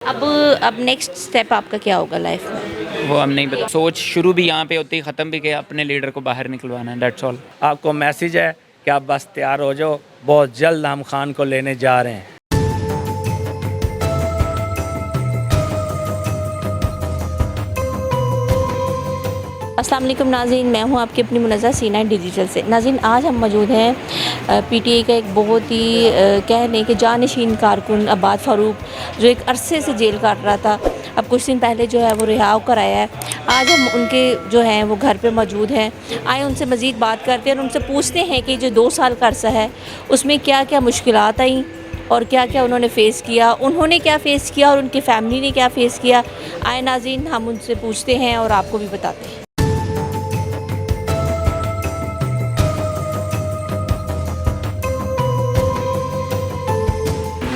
अब next step आपका क्या होगा लाइफ में? वो हम नहीं बता। सोच शुरू भी यहाँ पे होती है, ख़त्म भी, कि अपने लीडर को बाहर निकलवाना है। That's all. आपको मैसेज है कि आप बस तैयार हो जाओ, बहुत जल्द हम खान को लेने जा रहे हैं। अस्सलाम वालेकुम नाज़रीन, मैं हूं आपकी अपनी मुनज़्ज़ा सीना डिजिटल से। नाज़रीन, आज हम मौजूद हैं पीटीआई का एक बहुत ही कहने के जानशीन कारकुन अब्बास फ़ारूक, जो एक अरसे से जेल काट रहा था। अब कुछ दिन पहले जो है वो रिहा होकर आया है। आज हम उनके जो हैं वो घर पे मौजूद हैं। आए उनसे मज़ीद बात करते हैं और उनसे पूछते हैं कि जो 2 साल का अरसा है उसमें क्या क्या मुश्किलात आई और क्या क्या उन्होंने फ़ेस किया, उन्होंने क्या फ़ेस किया और उनकी फ़ैमिली ने क्या फ़ेस किया। आए नाज़रीन, हम उनसे पूछते हैं और आपको भी बताते हैं।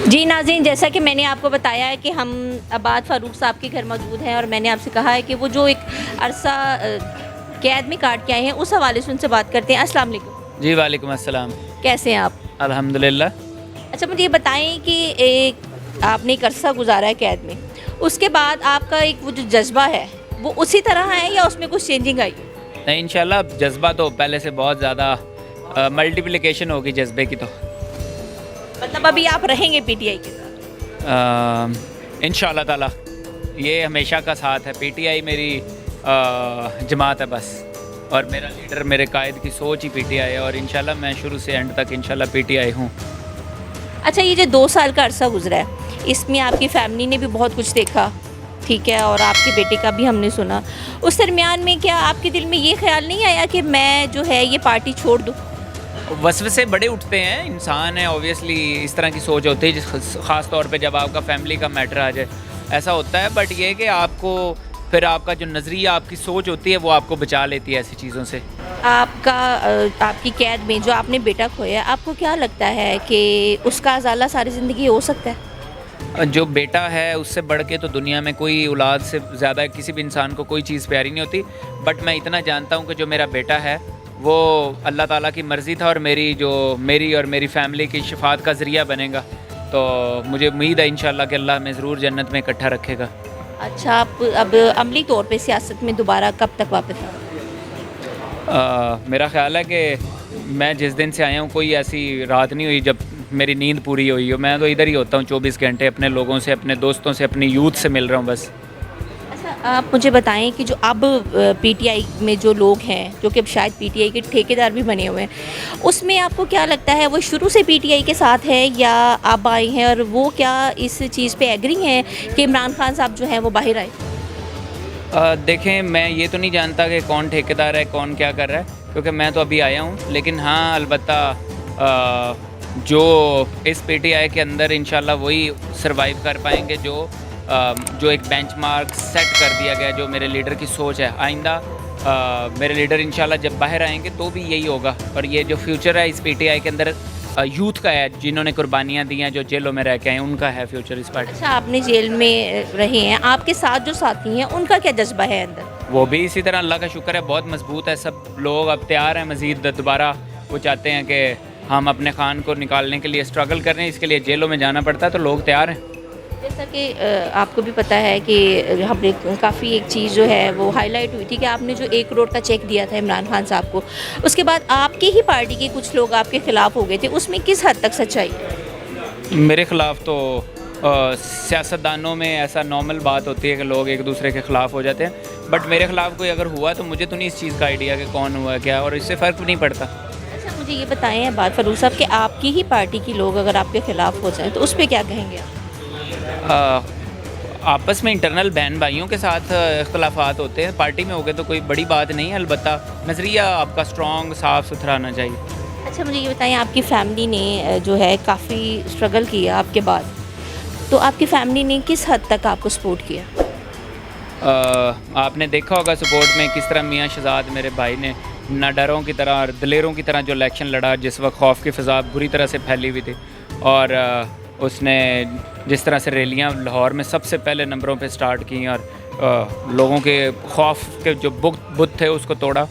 जी नाज़रीन, जैसा कि मैंने आपको बताया है कि हम अब्बास फ़ारूक साहब के घर मौजूद हैं और मैंने आपसे कहा है कि वो जो एक अरसा कैद में काट के आए हैं उस हवाले से उनसे बात करते हैं। अस्सलाम वालेकुम। जी वालेकुम अस्सलाम। कैसे हैं आप? अल्हम्दुलिल्लाह। अच्छा, मुझे ये बताएं कि एक आपने एक अरसा गुजारा है कैद में, उसके बाद आपका एक वो जो जज्बा है वो उसी तरह है या उसमें कुछ चेंजिंग आई? नहीं, इंशाल्लाह जज्बा तो पहले से बहुत ज़्यादा मल्टीप्लिकेशन होगी जज्बे की। तो मतलब अभी आप रहेंगे पीटीआई के साथ? इंशाल्लाह ताला ये हमेशा का साथ है। पीटीआई मेरी जमात है बस, और मेरा लीडर, मेरे कायद की सोच ही पीटीआई है, और इंशाल्लाह मैं शुरू से एंड तक इंशाल्लाह पीटीआई हूँ। अच्छा, ये जो 2 साल का अरसा गुजरा है इसमें आपकी फ़ैमिली ने भी बहुत कुछ देखा, ठीक है, और आपके बेटे का भी हमने सुना। उस दरमियान में क्या आपके दिल में ये ख्याल नहीं आया कि मैं जो है ये पार्टी छोड़ दूँ? वसवसे बड़े उठते हैं, इंसान है, ऑब्वियसली इस तरह की सोच होती है, ख़ास तौर पे जब आपका फैमिली का मैटर आ जाए, ऐसा होता है। बट ये कि आपको फिर आपका जो नज़रिया, आपकी सोच होती है, वो आपको बचा लेती है ऐसी चीज़ों से। आपकी कैद में जो आपने बेटा खोया, आपको क्या लगता है कि उसका अज़ाला सारी ज़िंदगी हो सकता है? जो बेटा है उससे बढ़ के तो दुनिया में कोई औलाद से ज़्यादा किसी भी इंसान को कोई चीज़ प्यारी नहीं होती। बट मैं इतना जानता हूँ कि जो मेरा बेटा है वो अल्लाह ताला की मर्ज़ी था, और मेरी और मेरी फ़ैमिली की शफात का ज़रिया बनेगा। तो मुझे उम्मीद है इंशाल्लाह कि अल्लाह हमें ज़रूर जन्नत में इकट्ठा रखेगा। अच्छा, आप अब अमली तौर पे सियासत में दोबारा कब तक वापस आए? मेरा ख़्याल है कि मैं जिस दिन से आया हूँ कोई ऐसी रात नहीं हुई जब मेरी नींद पूरी हुई हो। मैं तो इधर ही होता हूँ 24 घंटे, अपने लोगों से, अपने दोस्तों से, अपनी यूथ से मिल रहा हूँ बस। अच्छा, आप मुझे बताएं कि जो अब पीटीआई में जो लोग हैं, जो कि अब शायद पीटीआई के ठेकेदार भी बने हुए हैं, उसमें आपको क्या लगता है वो शुरू से पीटीआई के साथ है या अब आए हैं, और वो क्या इस चीज़ पे एग्री हैं कि इमरान खान साहब जो हैं वो बाहर आए? देखें, मैं ये तो नहीं जानता कि कौन ठेकेदार है, कौन क्या कर रहा है, क्योंकि मैं तो अभी आया हूँ। लेकिन हाँ, अलबत्ता जो इस पीटीआई के अंदर इंशाल्लाह वही सरवाइव कर पाएंगे जो एक बेंचमार्क सेट कर दिया गया, जो मेरे लीडर की सोच है। आइंदा मेरे लीडर इंशाल्लाह जब बाहर आएंगे तो भी यही होगा, और ये जो फ्यूचर है इस पीटीआई के अंदर यूथ का है, जिन्होंने कुर्बानियाँ दी हैं, जो जेलों में रह के आए, उनका है फ्यूचर इस पार्टी। अच्छा, आपने जेल में रहे हैं, आपके साथ जो साथी हैं उनका क्या जज्बा है अंदर? वो भी इसी तरह, अल्लाह का शुक्र है, बहुत मजबूत है। सब लोग अब तैयार हैं मज़ीद दोबारा। वो चाहते हैं कि हम अपने खान को निकालने के लिए स्ट्रगल कर रहे हैं, इसके लिए जेलों में जाना पड़ता है, तो लोग तैयार हैं। जैसा कि आपको भी पता है कि हमने काफ़ी एक चीज़ जो है वो हाईलाइट हुई थी कि आपने जो 1 करोड़ का चेक दिया था इमरान खान साहब को, उसके बाद आपकी ही पार्टी के कुछ लोग आपके ख़िलाफ़ हो गए थे, उसमें किस हद तक सच्चाई है? मेरे ख़िलाफ़ तो सियासतदानों में ऐसा नॉर्मल बात होती है कि लोग एक दूसरे के ख़िलाफ़ हो जाते हैं। बट मेरे ख़िलाफ़ कोई अगर हुआ तो मुझे तो नहीं इस चीज़ का आइडिया कि कौन हुआ क्या, और इससे फ़र्क भी नहीं पड़ता। अच्छा, मुझे ये बताएं अब्बास फ़ारूक साहब कि आपकी ही पार्टी के लोग अगर आपके ख़िलाफ़ हो जाएँ तो उस पर क्या कहेंगे आप? आपस में इंटरनल बहन भाइयों के साथ इख्तलाफात होते हैं, पार्टी में हो गए तो कोई बड़ी बात नहीं है। अलबत्ता नज़रिया आपका स्ट्रॉन्ग, साफ़ सुथरा आना चाहिए। अच्छा, मुझे ये बताएं, आपकी फ़ैमिली ने जो है काफ़ी स्ट्रगल किया आपके बाद, तो आपकी फ़ैमिली ने किस हद तक आपको सपोर्ट किया? आपने देखा होगा सपोर्ट में किस तरह मियाँ शहजाद मेरे भाई ने ना डरों की तरह और दलेरों की तरह जो इलेक्शन लड़ा, जिस वक्त खौफ की फ़िज़ा बुरी तरह से फैली हुई थी, और उसने जिस तरह से रैलियाँ लाहौर में सबसे पहले नंबरों पे स्टार्ट की और लोगों के खौफ के जो बुत थे उसको तोड़ा,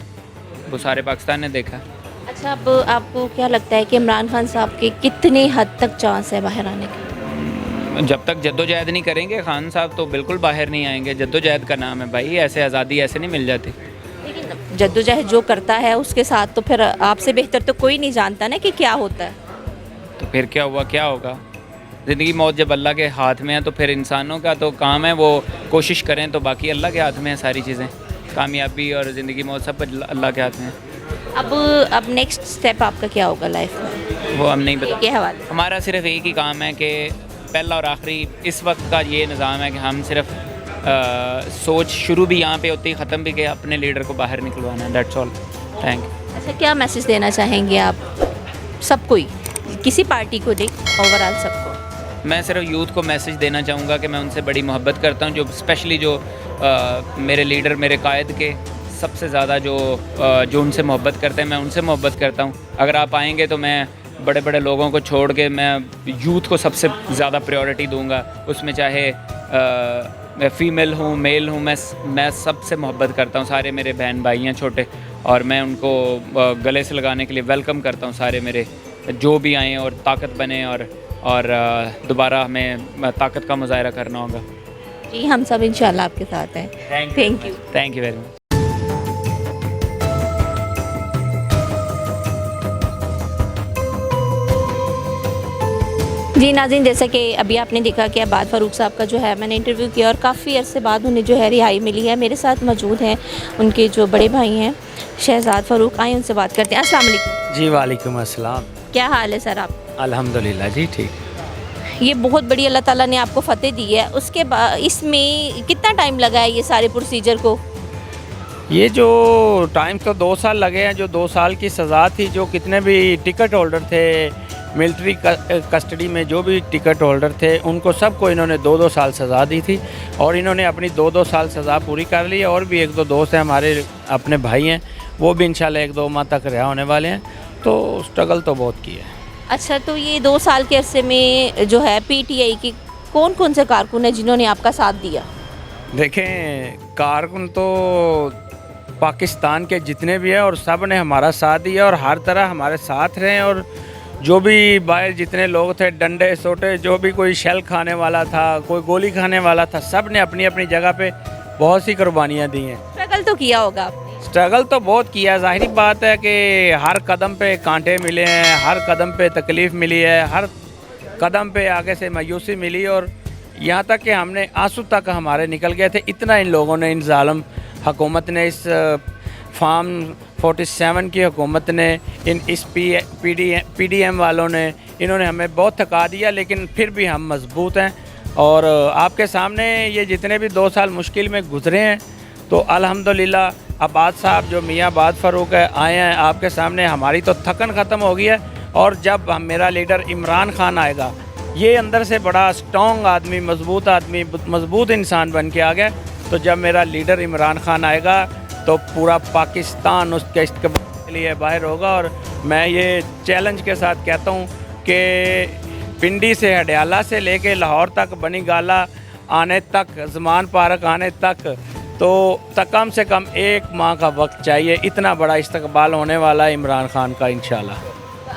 वो सारे पाकिस्तान ने देखा। अच्छा, अब आपको क्या लगता है कि इमरान खान साहब के कितने हद तक चांस है बाहर आने के? जब तक जद्दोजहद नहीं करेंगे खान साहब तो बिल्कुल बाहर नहीं आएंगे। जद्दोजहद का नाम है भाई, ऐसे आज़ादी ऐसे नहीं मिल जाती। लेकिन जद्दोजहद जो करता है उसके साथ तो फिर आपसे बेहतर तो कोई नहीं जानता ना कि क्या होता है। तो फिर क्या हुआ, क्या होगा? ज़िंदगी मौत जब अल्लाह के हाथ में है तो फिर इंसानों का तो काम है वो कोशिश करें, तो बाकी अल्लाह के हाथ में है सारी चीज़ें। कामयाबी और ज़िंदगी मौत सब अल्लाह के हाथ में है। अब नेक्स्ट स्टेप आपका क्या होगा लाइफ में? वो हम नहीं बता। के हवाले हमारा सिर्फ एक ही काम है कि पहला और आखिरी इस वक्त का ये निज़ाम है कि हम सिर्फ सोच शुरू भी यहाँ पे होती है, ख़त्म भी कि अपने लीडर को बाहर निकलवाना है। That's all. Thank you. अच्छा, क्या मैसेज देना चाहेंगे आप सबको ही, किसी पार्टी को नहीं, ओवरऑल सबको? मैं सिर्फ यूथ को मैसेज देना चाहूँगा कि मैं उनसे बड़ी मोहब्बत करता हूँ, जो स्पेशली जो मेरे लीडर, मेरे कायद के सबसे ज़्यादा जो उनसे मोहब्बत करते हैं, मैं उनसे मोहब्बत करता हूँ। अगर आप आएंगे तो मैं बड़े बड़े लोगों को छोड़ के मैं यूथ को सबसे ज़्यादा प्रायोरिटी दूंगा। उसमें चाहे मैं फ़ीमेल हूँ, मेल हूँ, मैं सबसे मोहब्बत करता हूँ। सारे मेरे बहन भाई हैं छोटे, और मैं उनको गले से लगाने के लिए वेलकम करता हूँ। सारे मेरे जो भी आएँ और ताकत बने और दोबारा हमें ताकत का मुजाहरा करना होगा। जी, हम सब इंशाल्लाह आपके साथ हैं। Thank you. Thank you very much. जी नाज़रीन, जैसा कि अभी आपने देखा कि अब्बास फ़ारूक साहब का जो है मैंने इंटरव्यू किया और काफ़ी अरसे बाद उन्हें जो है रिहाई मिली है। मेरे साथ मौजूद हैं उनके जो बड़े भाई हैं शहजाद फ़ारूक। आए उनसे बात करते हैं। अस्सलाम वालेकुम। जी वालेकुम अस्सलाम। क्या हाल है सर आप? अल्हम्दुलिल्लाह जी ठीक। ये बहुत बड़ी अल्लाह ताला ने आपको फ़तेह दी है, उसके बाद इसमें कितना टाइम लगा है ये सारे प्रोसीजर को? ये जो टाइम तो 2 साल लगे हैं। जो 2 साल की सज़ा थी, जो कितने भी टिकट होल्डर थे मिलिट्री कस्टडी में, जो भी टिकट होल्डर थे उनको सबको इन्होंने 2-2 साल सज़ा दी थी, और इन्होंने अपनी 2-2 साल सज़ा पूरी कर ली है। और भी 1-2 दोस्त हैं हमारे, अपने भाई हैं, वो भी इंशाल्लाह 1-2 माह तक रिहा होने वाले हैं। तो स्ट्रगल तो बहुत की है। अच्छा, तो ये 2 साल के अरसे में जो है पीटीआई की कौन कौन से कारकुन हैं जिन्होंने आपका साथ दिया? देखें, कारकुन तो पाकिस्तान के जितने भी हैं और सब ने हमारा साथ दिया और हर तरह हमारे साथ रहे। और जो भी बाहर जितने लोग थे, डंडे सोटे, जो भी कोई शेल खाने वाला था, कोई गोली खाने वाला था, सब ने अपनी अपनी जगह पे बहुत सी कुर्बानियाँ दी हैं। स्ट्रगल तो किया होगा आपने? स्ट्रगल तो बहुत किया। ज़ाहिरी बात है कि हर कदम पे कांटे मिले हैं, हर कदम पे तकलीफ़ मिली है, हर कदम पे आगे से मायूसी मिली, और यहाँ तक कि हमने आंसू तक हमारे निकल गए थे। इतना इन लोगों ने, इन जालिम हुकूमत ने, इस फार्म 47 की हुकूमत ने, इस पीडीएम वालों ने, इन्होंने हमें बहुत थका दिया। लेकिन फिर भी हम मजबूत हैं, और आपके सामने ये जितने भी 2 साल मुश्किल में गुजरे हैं, तो अल्हम्दुलिल्लाह अब्बास साहब जो मियाँ अब्बास फ़ारूक है आए हैं आपके सामने, हमारी तो थकन ख़त्म हो गई है। और जब मेरा लीडर इमरान खान आएगा, ये अंदर से बड़ा स्ट्रॉन्ग आदमी, मजबूत इंसान बन के आ गया, तो जब मेरा लीडर इमरान खान आएगा तो पूरा पाकिस्तान उसके इस्तेमाल के लिए बाहर होगा। और मैं ये चैलेंज के साथ कहता हूँ कि पिंडी से, हडियाला से लेके लाहौर तक, बनी गाला आने तक, ज़मान पार्क आने तक, तो कम से कम 1 माह का वक्त चाहिए। इतना बड़ा इस्तकबाल होने वाला है इमरान खान का इंशाल्लाह।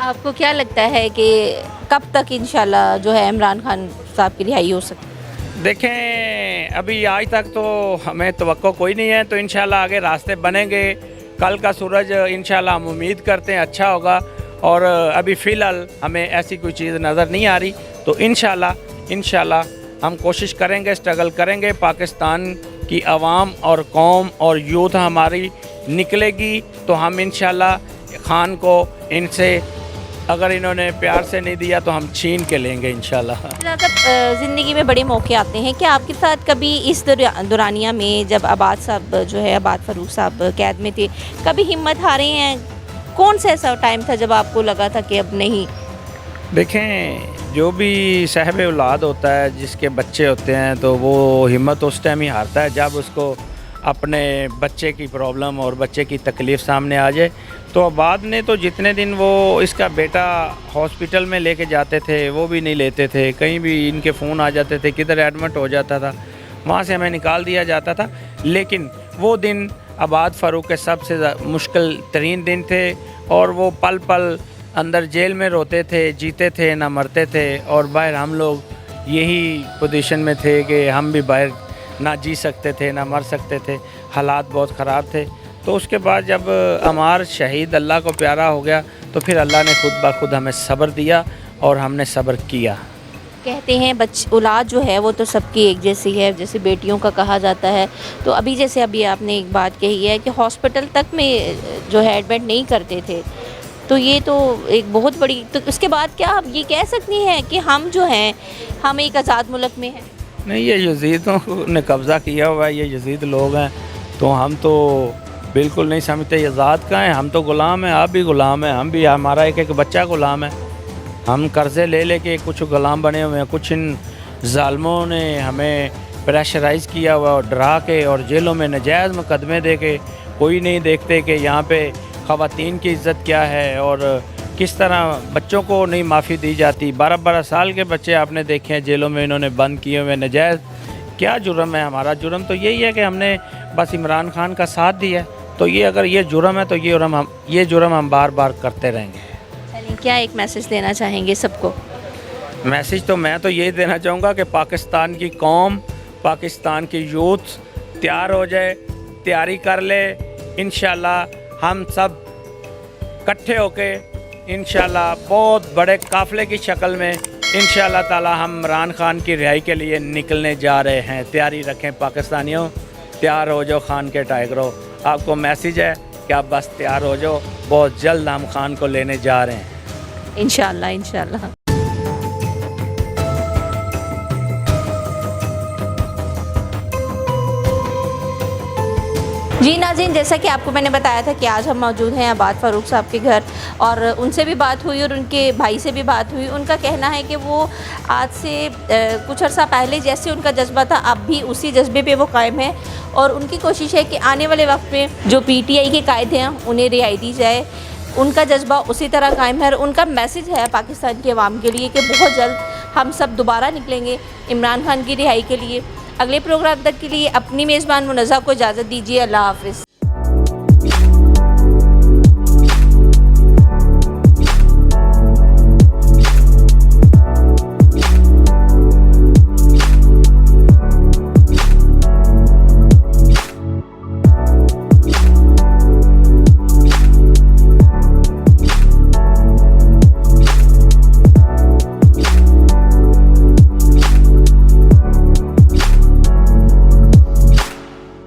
आपको क्या लगता है कि कब तक इंशाल्लाह जो है इमरान खान साहब की रिहाई हो सकती है? देखें, अभी आज तक तो हमें तवक्को कोई नहीं है, तो इंशाल्लाह आगे रास्ते बनेंगे। कल का सूरज इंशाल्लाह हम उम्मीद करते हैं अच्छा होगा, और अभी फ़िलहाल हमें ऐसी कोई चीज़ नज़र नहीं आ रही। तो इंशाल्लाह हम कोशिश करेंगे, स्ट्रगल करेंगे। पाकिस्तान की आवाम और कौम और यूथ हमारी निकलेगी, तो हम इंशाल्लाह खान को, इनसे अगर इन्होंने प्यार से नहीं दिया तो हम छीन के लेंगे इंशाल्लाह। ज़िंदगी में बड़े मौके आते हैं, क्या आपके साथ कभी इस दौरानिया में जब अब्बास साहब जो है, अब्बास फ़ारूक साहब कैद में थे, कभी हिम्मत हारे हैं? कौन सा ऐसा टाइम था जब आपको लगा था कि अब नहीं? देखें, जो भी साहिब औलाद होता है, जिसके बच्चे होते हैं, तो वो हिम्मत उस टाइम ही हारता है जब उसको अपने बच्चे की प्रॉब्लम और बच्चे की तकलीफ़ सामने आ जाए। तो बाद ने तो जितने दिन वो इसका बेटा हॉस्पिटल में लेके जाते थे, वो भी नहीं लेते थे। कहीं भी इनके फ़ोन आ जाते थे, किधर एडमिट हो जाता था, वहाँ से हमें निकाल दिया जाता था। लेकिन वो दिन अब्बास फ़ारूक के सबसे मुश्किल तरीन दिन थे, और वो पल पल अंदर जेल में रोते थे, जीते थे ना मरते थे, और बाहर हम लोग यही पोजीशन में थे कि हम भी बाहर ना जी सकते थे ना मर सकते थे, हालात बहुत ख़राब थे। तो उसके बाद जब अमार शहीद अल्लाह को प्यारा हो गया तो फिर अल्लाह ने खुद ब खुद हमें सब्र दिया और हमने सब्र किया। कहते हैं औलाद जो है वो तो सबकी एक जैसी है, जैसे बेटियों का कहा जाता है। तो अभी आपने एक बात कही है कि हॉस्पिटल तक में जो है एडमिट नहीं करते थे, तो ये तो एक बहुत बड़ी, तो उसके बाद क्या आप ये कह सकती हैं कि हम जो हैं हम एक आज़ाद मुल्क में हैं? नहीं, ये यजीदों ने कब्ज़ा किया हुआ है, ये यजीद लोग हैं, तो हम तो बिल्कुल नहीं समझते आज़ाद का हैं। हम तो ग़ुलाम हैं, आप भी ग़ुलाम हैं, हम भी, हमारा एक एक बच्चा ग़ुलाम है। हम कर्ज़े ले लेके कुछ ग़ुलाम बने हुए हैं, कुछ इन ज़ालिमों ने हमें प्रेशराइज़ किया हुआ और डरा के और जेलों में नजायज़ मुकदमे दे के, कोई नहीं देखते कि यहाँ पे ख़वातीन की इज़्ज़त क्या है और किस तरह बच्चों को नहीं माफ़ी दी जाती। 12-12 साल के बच्चे आपने देखे हैं जेलों में इन्होंने बंद किए हुए नजायज़। क्या जुर्म है हमारा? जुर्म तो यही है कि हमने बस इमरान खान का साथ दिया है। तो ये अगर ये जुर्म है तो ये जुर्म हम बार बार करते रहेंगे। चलिए, क्या एक मैसेज देना चाहेंगे सबको? मैसेज तो मैं तो यही देना चाहूँगा कि पाकिस्तान की कौम, पाकिस्तान की यूथ तैयार हो जाए, तैयारी कर ले। इंशाल्लाह हम सब इकट्ठे होके इंशाल्लाह बहुत बड़े काफ़िले की शक्ल में इंशाल्लाह ताला हम इमरान खान की रिहाई के लिए निकलने जा रहे हैं। तैयारी रखें पाकिस्तानियों, तैयार हो जाओ खान के टाइगरों। आपको मैसेज है कि आप बस तैयार हो जाओ, बहुत जल्द हम खान को लेने जा रहे हैं इंशाल्लाह, इंशाल्लाह। जी नाज़रीन, जैसा कि आपको मैंने बताया था कि आज हम मौजूद हैं आबाद फ़ारूक साहब के घर, और उनसे भी बात हुई और उनके भाई से भी बात हुई। उनका कहना है कि वो आज से कुछ अर्सा पहले जैसे उनका जज्बा था, अब भी उसी जज्बे पे वो कायम है, और उनकी कोशिश है कि आने वाले वक्त में जो PTI के कायद हैं उन्हें रिहाई दी जाए। उनका जज्बा उसी तरह कायम है और उनका मैसेज है पाकिस्तान की आवाम के लिए कि बहुत जल्द हम सब दोबारा निकलेंगे इमरान खान की रिहाई के लिए। अगले प्रोग्राम तक के लिए अपनी मेज़बान मुनज़्ज़ा को इजाज़त दीजिए। अल्लाह हाफ़िज़।